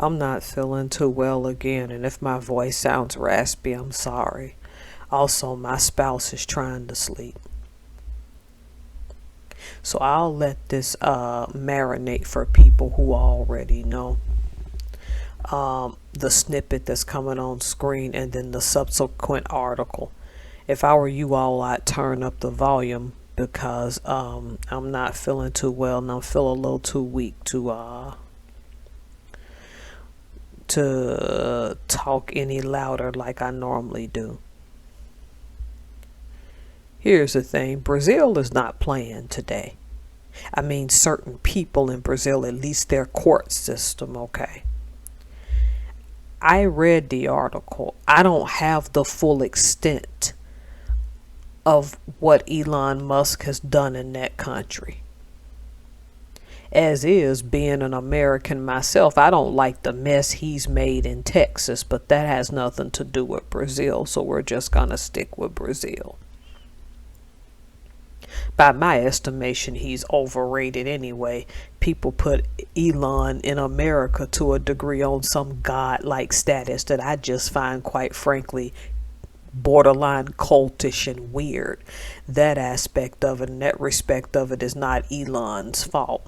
I'm not feeling too well again, and if my voice sounds raspy, I'm sorry. Also, my spouse is trying to sleep. So I'll let this marinate for people who already know the snippet that's coming on screen and then the subsequent article. If I were you all, I'd turn up the volume because I'm not feeling too well and I feel a little too weak to talk any louder like I normally do. Here's the thing, Brazil is not playing today. I mean, certain people in Brazil, at least their court system, okay? I read the article. I don't have the full extent of what Elon Musk has done in that country. As is, being an American myself, I don't like the mess he's made in Texas, but that has nothing to do with Brazil, so we're just gonna stick with Brazil. By my estimation, he's overrated anyway. People put Elon in America to a degree on some god-like status that I just find, quite frankly, borderline cultish and weird. That aspect of it and that respect of it is not Elon's fault.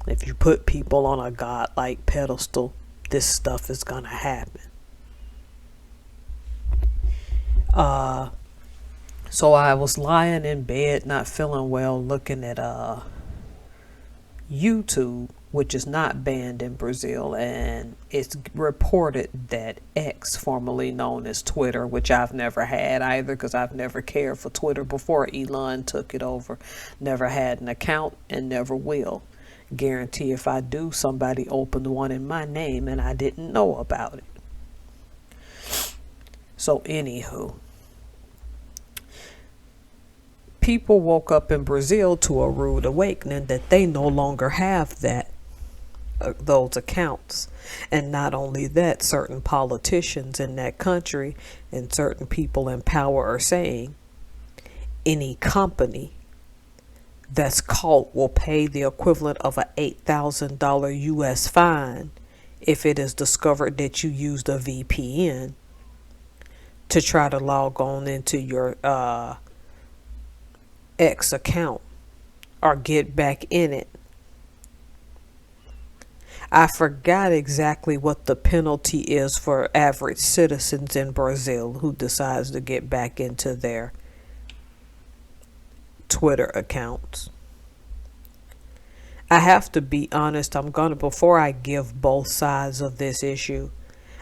If you put people on a god-like pedestal, this stuff is gonna happen. So I was lying in bed, not feeling well, looking at YouTube, which is not banned in Brazil, and it's reported that X, formerly known as Twitter, which I've never had either because I've never cared for Twitter before Elon took it over, never had an account and never will. Guarantee if I do, somebody opened one in my name and I didn't know about it. So anywho, people woke up in Brazil to a rude awakening that they no longer have those accounts. And not only that, certain politicians in that country and certain people in power are saying any company that's caught will pay the equivalent of a $8,000 US fine if it is discovered that you used a VPN to try to log on into your X account or get back in it. I forgot exactly what the penalty is for average citizens in Brazil who decides to get back into their Twitter accounts. I have to be honest, before I give both sides of this issue,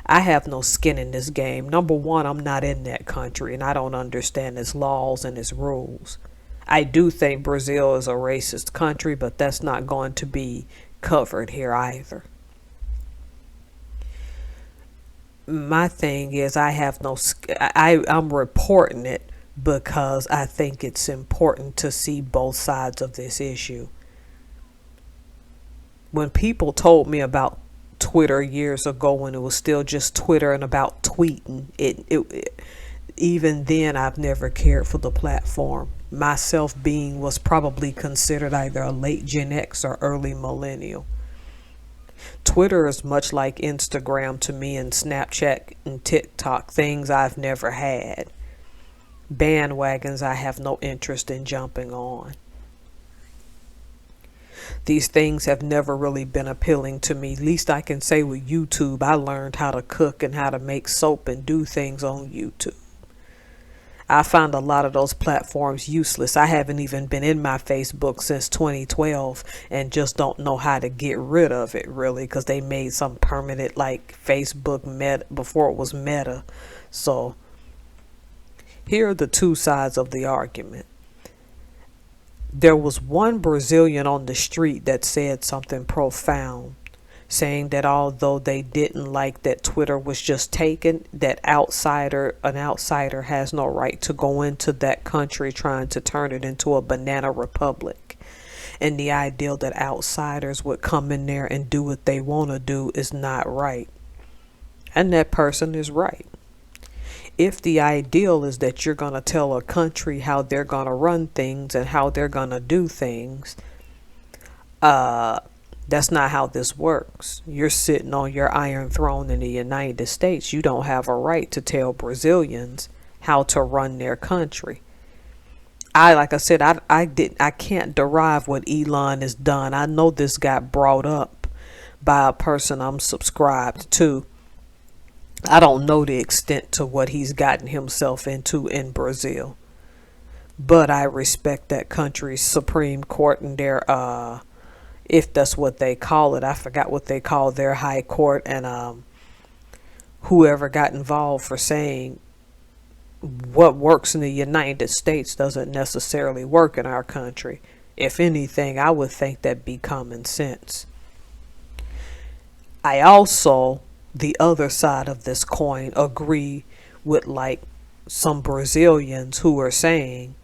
I have no skin in this game. Number one, I'm not in that country and I don't understand its laws and its rules. I do think Brazil is a racist country, but that's not going to be covered here either. My thing is I'm reporting it because I think it's important to see both sides of this issue. When people told me about Twitter years ago, when it was still just Twitter and about tweeting, even then I've never cared for the platform. Myself was probably considered either a late Gen X or early millennial. Twitter is much like Instagram to me, and Snapchat and TikTok, things I've never had. Bandwagons I have no interest in jumping on. These things have never really been appealing to me. Least I can say with YouTube, I learned how to cook and how to make soap and do things on YouTube. I found a lot of those platforms useless. I haven't even been in my Facebook since 2012 and just don't know how to get rid of it really, because they made some permanent like Facebook Meta before it was Meta. So here are the two sides of the argument. There was one Brazilian on the street that said something profound, saying that although they didn't like that Twitter was just taken, that an outsider has no right to go into that country trying to turn it into a banana republic. And the idea that outsiders would come in there and do what they want to do is not right. And that person is right. If the ideal is that you're going to tell a country how they're going to run things and how they're going to do things, That's not how this works. You're sitting on your iron throne in the United States. You don't have a right to tell Brazilians how to run their country. Like I said, I can't derive what Elon has done. I know this got brought up by a person I'm subscribed to. I don't know the extent to what he's gotten himself into in Brazil, but I respect that country's Supreme Court and their if that's what they call it. I forgot what they call their high court, and whoever got involved for saying what works in the United States doesn't necessarily work in our country. If anything, I would think that'd be common sense. I also, the other side of this coin, agree with like some Brazilians who are saying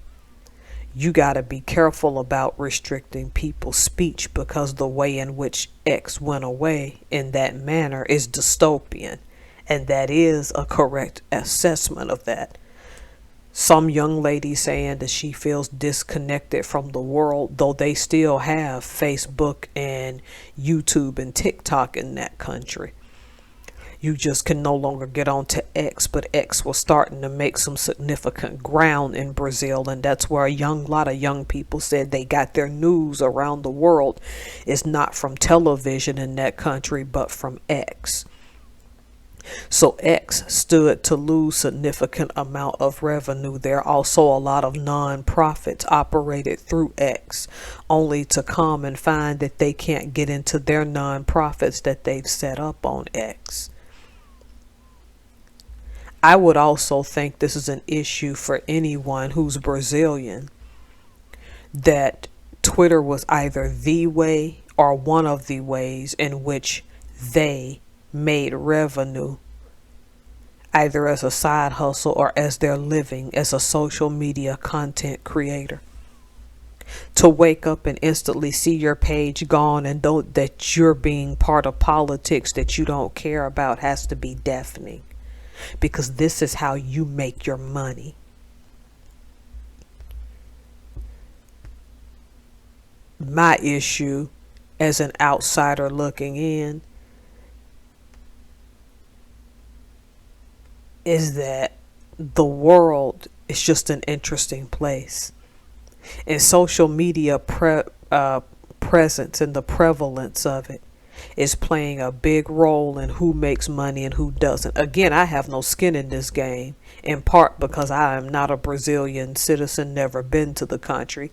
you got to be careful about restricting people's speech, because the way in which X went away in that manner is dystopian, and that is a correct assessment of that. Some young lady saying that she feels disconnected from the world, though they still have Facebook and YouTube and TikTok in that country. You just can no longer get on to X, but X was starting to make some significant ground in Brazil, and that's where a lot of young people said they got their news around the world. It's not from television in that country, but from X. So X stood to lose significant amount of revenue. There are also a lot of non-profits operated through X, only to come and find that they can't get into their non-profits that they've set up on X. I would also think this is an issue for anyone who's Brazilian, that Twitter was either the way or one of the ways in which they made revenue, either as a side hustle or as their living as a social media content creator. To wake up and instantly see your page gone and that you're being part of politics that you don't care about has to be deafening, because this is how you make your money. My issue as an outsider looking in is that the world is just an interesting place, and social media presence and the prevalence of it is playing a big role in who makes money and who doesn't. Again, I have no skin in this game, in part because I am not a Brazilian citizen, never been to the country.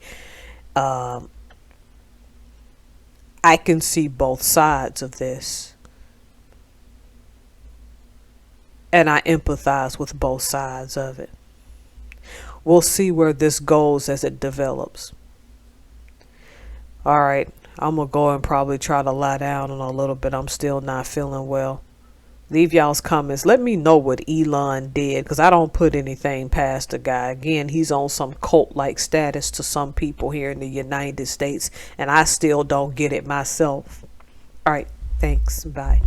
I can see both sides of this, and I empathize with both sides of it. We'll see where this goes as it develops. All right, I'm going to go and probably try to lie down in a little bit. I'm still not feeling well. Leave y'all's comments. Let me know what Elon did, because I don't put anything past the guy. Again, he's on some cult-like status to some people here in the United States, and I still don't get it myself. All right, thanks. Bye.